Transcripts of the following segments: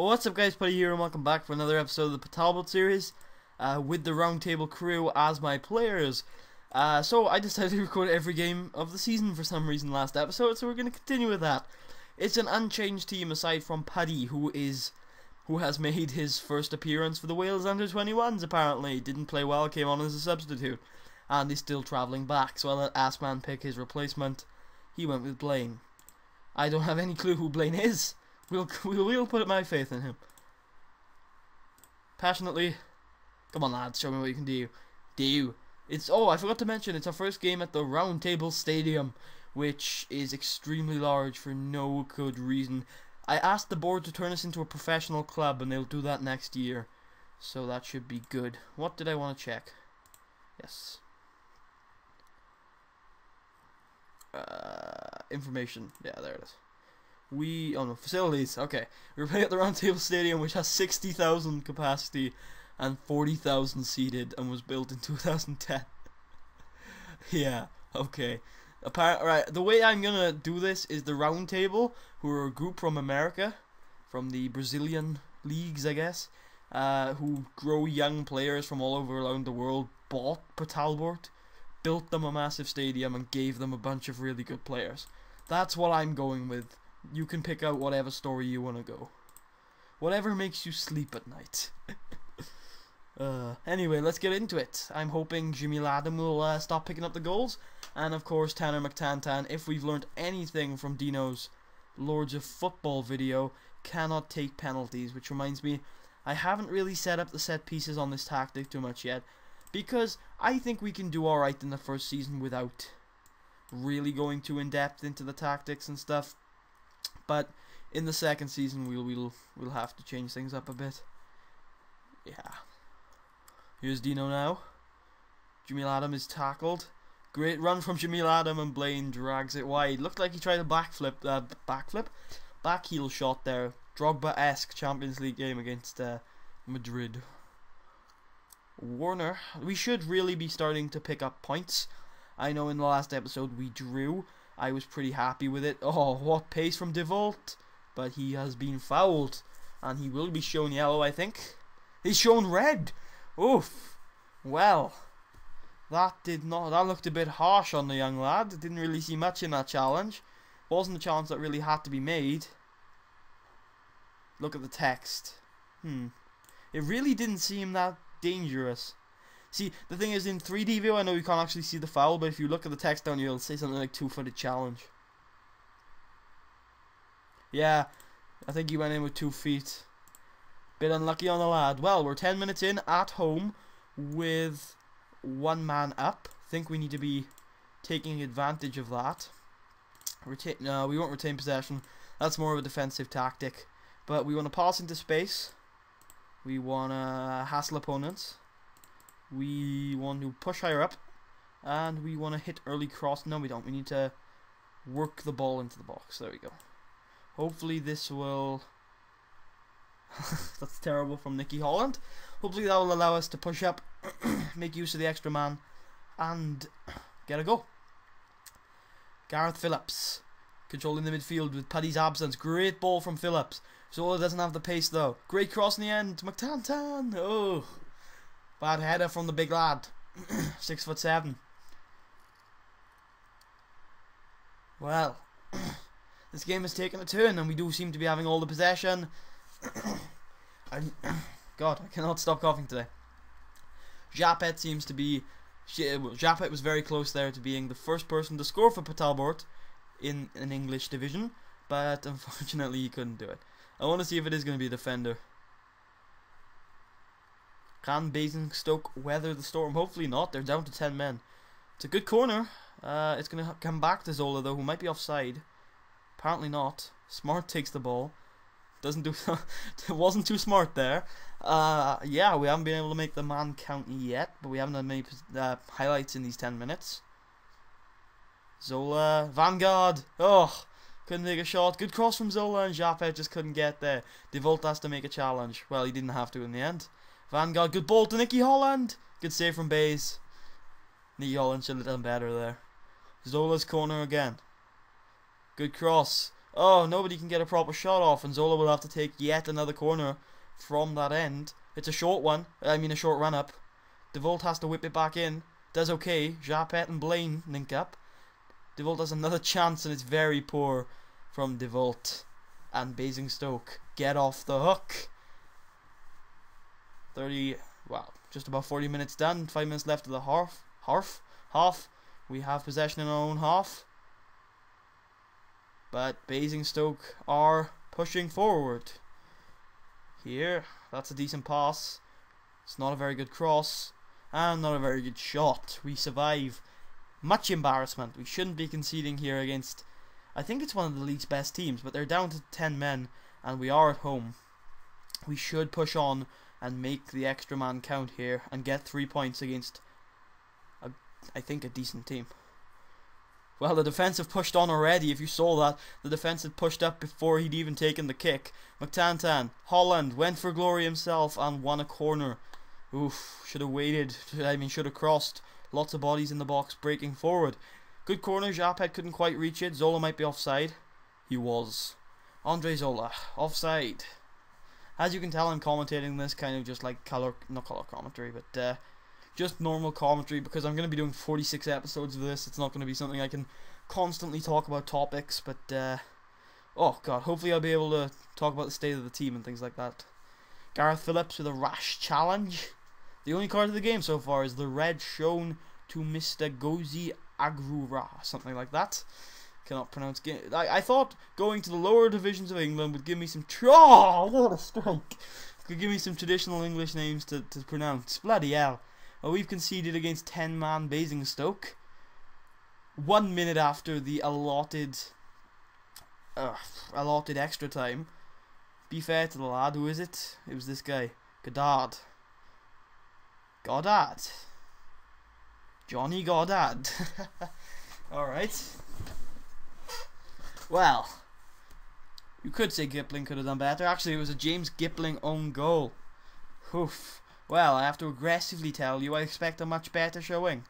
Well, what's up guys, Putty here and welcome back for another episode of the Talbot series with the Roundtable crew as my players. So I decided to record every game of the season for some reason last episode, so we're going to continue with that. It's an unchanged team aside from Paddy, who has made his first appearance for the Wales under-21s apparently. Didn't play well, came on as a substitute, and he's still travelling back, so I'll let Assman pick his replacement. He went with Blaine. I don't have any clue who Blaine is. We'll put my faith in him. Passionately. Come on lads, show me what you can do. I forgot to mention, it's our first game at the Roundtable Stadium, which is extremely large for no good reason. I asked the board to turn us into a professional club, and they'll do that next year. So that should be good. What did I want to check? Yes. Information. Yeah, there it is. Facilities. Okay, we're playing at the Roundtable Stadium, which has 60,000 capacity and 40,000 seated, and was built in 2010. Yeah. Okay. Right. The way I'm gonna do this is the Roundtable, who are a group from America, from the Brazilian leagues, I guess, who grow young players from all over around the world. Bought Talbot, built them a massive stadium, and gave them a bunch of really good players. That's what I'm going with. You can pick out whatever story you want to go. Whatever makes you sleep at night. Anyway, let's get into it. I'm hoping Jimmy Latham will stop picking up the goals. And of course, Tanner McTantan, if we've learned anything from Dino's Lords of Football video, cannot take penalties. Which reminds me, I haven't really set up the set pieces on this tactic too much yet, because I think we can do alright in the first season without really going too in depth into the tactics and stuff. But in the second season, we'll have to change things up a bit. Yeah. Here's Dino now. Jimmy Latham is tackled. Great run from Jimmy Latham, and Blaine drags it wide. Looked like he tried a back heel shot there. Drogba-esque Champions League game against Madrid. Warner. We should really be starting to pick up points. I know in the last episode we drew. I was pretty happy with it. Oh, what pace from DeVault. But he has been fouled. And he will be shown yellow, I think. He's shown red. Oof. Well, that looked a bit harsh on the young lad. Didn't really see much in that challenge. Wasn't a chance that really had to be made. Look at the text. It really didn't seem that dangerous. See, the thing is, in 3D view, I know you can't actually see the foul, but if you look at the text down here, it'll say something like 2-footed challenge. Yeah, I think he went in with 2 feet. Bit unlucky on the lad. Well, we're 10 minutes in at home with 1 man up. Think we need to be taking advantage of that. No, we won't retain possession. That's more of a defensive tactic. But we want to pass into space. We want to hassle opponents. We want to push higher up, and we want to hit early cross. No, we don't. We need to work the ball into the box. There we go. Hopefully this will... That's terrible from Nicky Holland. Hopefully that will allow us to push up, make use of the extra man, and get a goal. Gareth Phillips controlling the midfield with Paddy's absence. Great ball from Phillips. Zola doesn't have the pace though. Great cross in the end. McTantan. Oh. Bad header from the big lad. 6'7". Well, this game has taken a turn, and we do seem to be having all the possession. God, I cannot stop coughing today. Japet seems to be... Japet was very close there to being the first person to score for Talbot in an English division, but unfortunately he couldn't do it. I want to see if it is going to be a defender. Can Basingstoke weather the storm? Hopefully not. They're down to 10 men. It's a good corner. It's going to come back to Zola, though, who might be offside. Apparently not. Smart takes the ball. Doesn't do... It wasn't too smart there. Yeah, we haven't been able to make the man count yet, but we haven't had many highlights in these 10 minutes. Zola. Vanguard. Oh, couldn't take a shot. Good cross from Zola, and Japet just couldn't get there. DeVault has to make a challenge. Well, he didn't have to in the end. Vanguard, good ball to Nicky Holland. Good save from Bays. Nicky Holland should have done better there. Zola's corner again. Good cross. Oh, nobody can get a proper shot off, and Zola will have to take yet another corner from that end. It's a short one, a short run up. De Volt has to whip it back in. Does okay. Japet and Blaine link up. De Volt has another chance, and it's very poor from De Volt. And Basingstoke get off the hook. Just about 40 minutes done. 5 minutes left of the half. We have possession in our own half. But Basingstoke are pushing forward. Here, that's a decent pass. It's not a very good cross. And not a very good shot. We survive. Much embarrassment. We shouldn't be conceding here against... I think it's one of the league's best teams, but they're down to 10 men. And we are at home. We should push on and make the extra man count here. And get 3 points against, I think, a decent team. Well, the defence have pushed on already. If you saw that, the defence had pushed up before he'd even taken the kick. McTantan, Holland, went for glory himself and won a corner. Oof, should have waited. Should have crossed. Lots of bodies in the box breaking forward. Good corner, Japet couldn't quite reach it. Zola might be offside. He was. Andre Zola, offside. As you can tell, I'm commentating this kind of just like not color commentary, but just normal commentary, because I'm going to be doing 46 episodes of this. It's not going to be something I can constantly talk about topics, but oh god, hopefully I'll be able to talk about the state of the team and things like that. Gareth Phillips with a rash challenge. The only card of the game so far is the red shown to Mr. Gozi Agrura, something like that. Cannot pronounce game. I thought going to the lower divisions of England would give me some what a strike! Could give me some traditional English names to pronounce. Bloody hell. Well, we've conceded against 10-man Basingstoke. 1 minute after the allotted extra time. Be fair to the lad. Who is it? It was this guy. Goddard. Johnny Goddard. Alright. Well, you could say Gipling could have done better. Actually, it was a James Gipling own goal. Oof. Well, I have to aggressively tell you I expect a much better showing.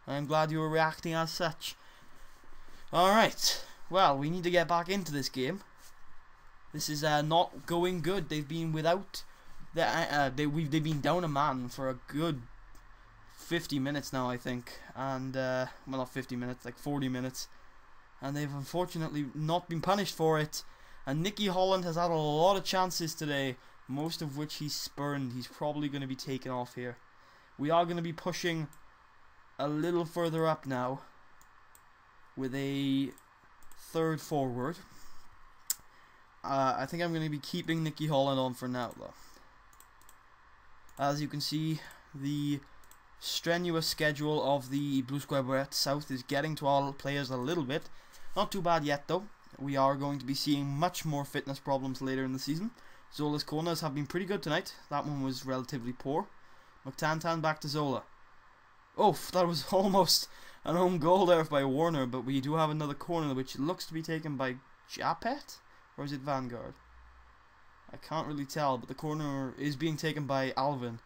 I'm glad you were reacting as such. Alright. Well, we need to get back into this game. This is not going good. They've been without... they've been down a man for a good 50 minutes now, I think. And, well, not 50 minutes, like 40 minutes. And they've unfortunately not been punished for it. And Nicky Holland has had a lot of chances today, most of which he's spurned. He's probably going to be taken off here. We are going to be pushing a little further up now with a third forward. I think I'm going to be keeping Nicky Holland on for now, though. As you can see, the strenuous schedule of the Blue Square Barrett South is getting to all players a little bit. Not too bad yet, though. We are going to be seeing much more fitness problems later in the season. Zola's corners have been pretty good tonight. That one was relatively poor. McTantan back to Zola. Oh, that was almost an own goal there by Warner, but we do have another corner which looks to be taken by Japet? Or is it Vanguard? I can't really tell, but the corner is being taken by Alvin.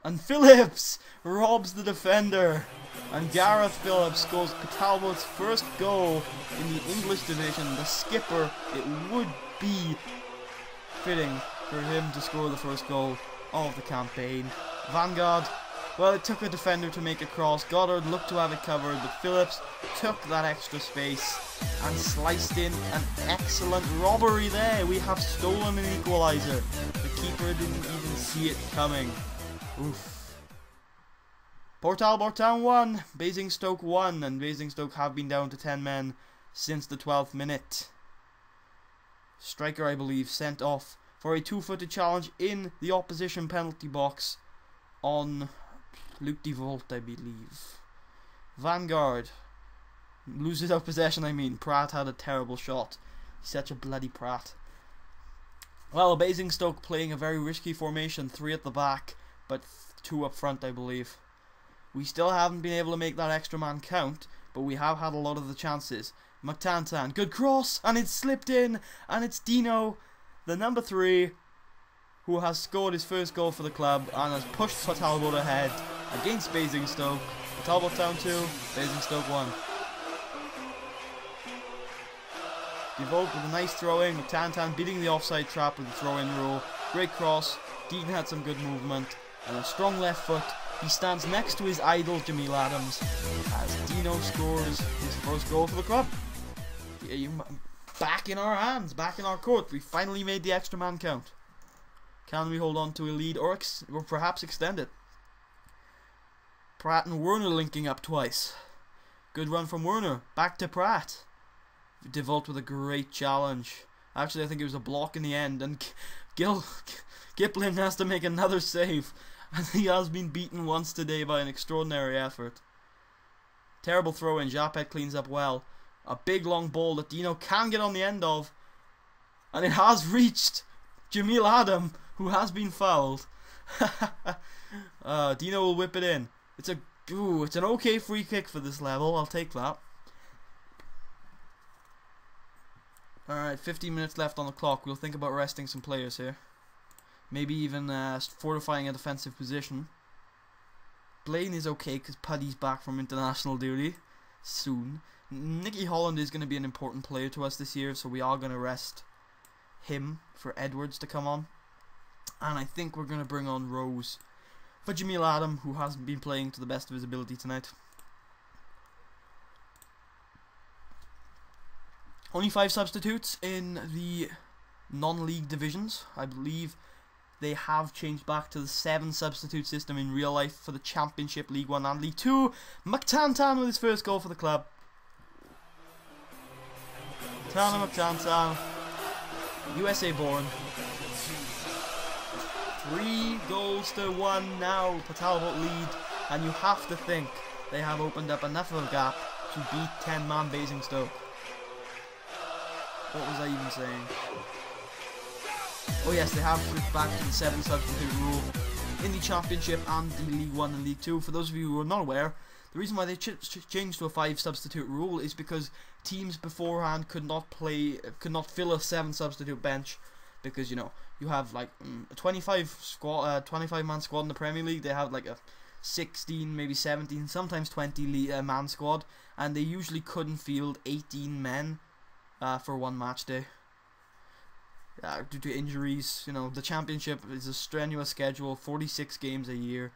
And Phillips robs the defender. And Gareth Phillips scores Talbot's first goal in the English division. The skipper, it would be fitting for him to score the first goal of the campaign. Vanguard, well, it took a defender to make a cross. Goddard looked to have it covered, but Phillips took that extra space and sliced in an excellent robbery there. We have stolen an equaliser. The keeper didn't even see it coming. Oof. Port Talbot Town 1, Basingstoke 1, and Basingstoke have been down to 10 men since the 12th minute. Striker, I believe, sent off for a two-footed challenge in the opposition penalty box on Luke De Volt, I believe. Vanguard loses out possession, I mean. Pratt had a terrible shot. He's such a bloody Pratt. Well, Basingstoke playing a very risky formation, 3 at the back, but 2 up front, I believe. We still haven't been able to make that extra man count, but we have had a lot of the chances. McTantan, good cross, and it's slipped in, and it's Dino, the number 3, who has scored his first goal for the club and has pushed Talbot ahead against Basingstoke. Talbot Town 2, Basingstoke 1. Devote with a nice throw-in. McTantan beating the offside trap with the throw-in rule. Great cross. Deegan had some good movement. And a strong left foot. He stands next to his idol, Jamil Adams, as Dino scores his first goal for the club. Back in our hands, back in our court. We finally made the extra man count. Can we hold on to a lead or perhaps extend it? Pratt and Werner linking up twice. Good run from Werner. Back to Pratt. Devolt with a great challenge. Actually, I think it was a block in the end, and Gipling has to make another save, and he has been beaten once today by an extraordinary effort. Terrible throw in. Japet cleans up well. A big long ball that Dino can get on the end of, and it has reached Jamil Adam, who has been fouled. Dino will whip it in. It's an okay free kick for this level. I'll take that. Alright, 15 minutes left on the clock. We'll think about resting some players here. Maybe even fortifying a defensive position. Blaine is okay because Paddy's back from international duty soon. Nicky Holland is going to be an important player to us this year, so we are going to rest him for Edwards to come on. And I think we're going to bring on Rose for Jamil Adam, who hasn't been playing to the best of his ability tonight. Only 5 substitutes in the non-league divisions. I believe they have changed back to the 7 substitute system in real life for the Championship, League 1 and League 2. McTantan with his first goal for the club. McTantan, USA born. 3 goals to 1 now. Talbot lead, and you have to think they have opened up enough of a gap to beat 10-man Basingstoke. What was I even saying? Oh yes, they have flipped back to the 7 substitute rule in the Championship and the League 1 and League 2. For those of you who are not aware, the reason why they changed to a 5 substitute rule is because teams beforehand could not fill a 7 substitute bench, because you know you have like a 25-man squad in the Premier League. They have like a 16, maybe 17, sometimes 20 man squad, and they usually couldn't field 18 men for one match day. Due to injuries. You know, the Championship is a strenuous schedule, 46 games a year.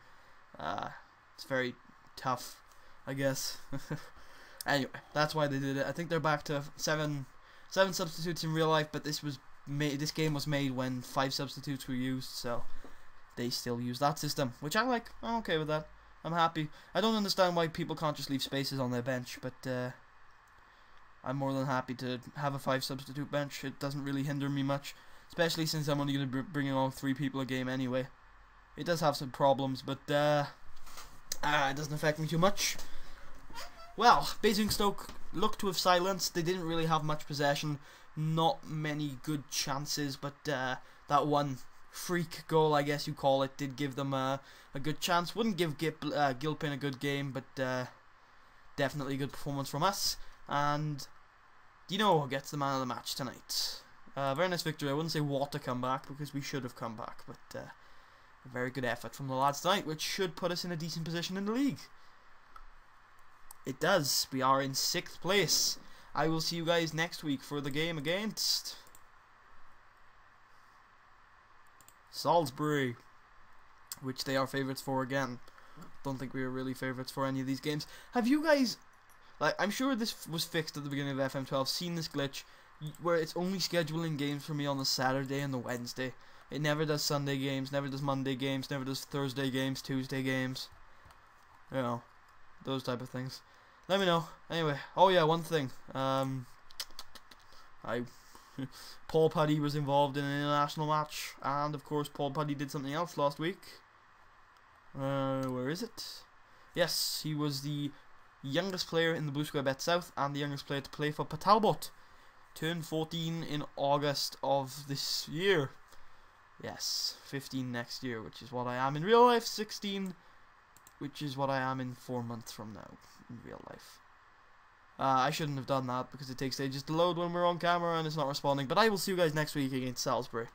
It's very tough, I guess. Anyway, that's why they did it. I think they're back to 7 substitutes in real life, but this game was made when 5 substitutes were used, so they still use that system, which I like. I'm okay with that. I'm happy. I don't understand why people can't just leave spaces on their bench, but I'm more than happy to have a 5 substitute bench. It doesn't really hinder me much, especially since I'm only going to be bringing on 3 people a game anyway. It does have some problems, but it doesn't affect me too much. Well, Basingstoke looked to have silenced. They didn't really have much possession, not many good chances, but that one freak goal, I guess you call it, did give them a good chance. Wouldn't give Gilpin a good game, but definitely a good performance from us. And Dino gets the man of the match tonight. Very nice victory. I wouldn't say what a comeback, because we should have come back, but a very good effort from the lads tonight, which should put us in a decent position in the league. It does. We are in 6th place. I will see you guys next week for the game against Salisbury, which they are favourites for again. Don't think we are really favourites for any of these games. Have you guys, like, I'm sure this was fixed at the beginning of FM12, seen this glitch where it's only scheduling games for me on the Saturday and the Wednesday. It never does Sunday games, never does Monday games, never does Thursday games, Tuesday games. You know, those type of things. Let me know. Anyway, oh yeah, one thing. Paul Puddy was involved in an international match, and of course Paul Puddy did something else last week. Where is it? Yes, he was the youngest player in the Blue Square Bet South and the youngest player to play for Talbot. Turned 14 in August of this year. Yes, 15 next year, which is what I am in real life. 16, which is what I am in 4 months from now in real life. I shouldn't have done that because it takes ages to load when we're on camera and it's not responding. But I will see you guys next week against Salisbury.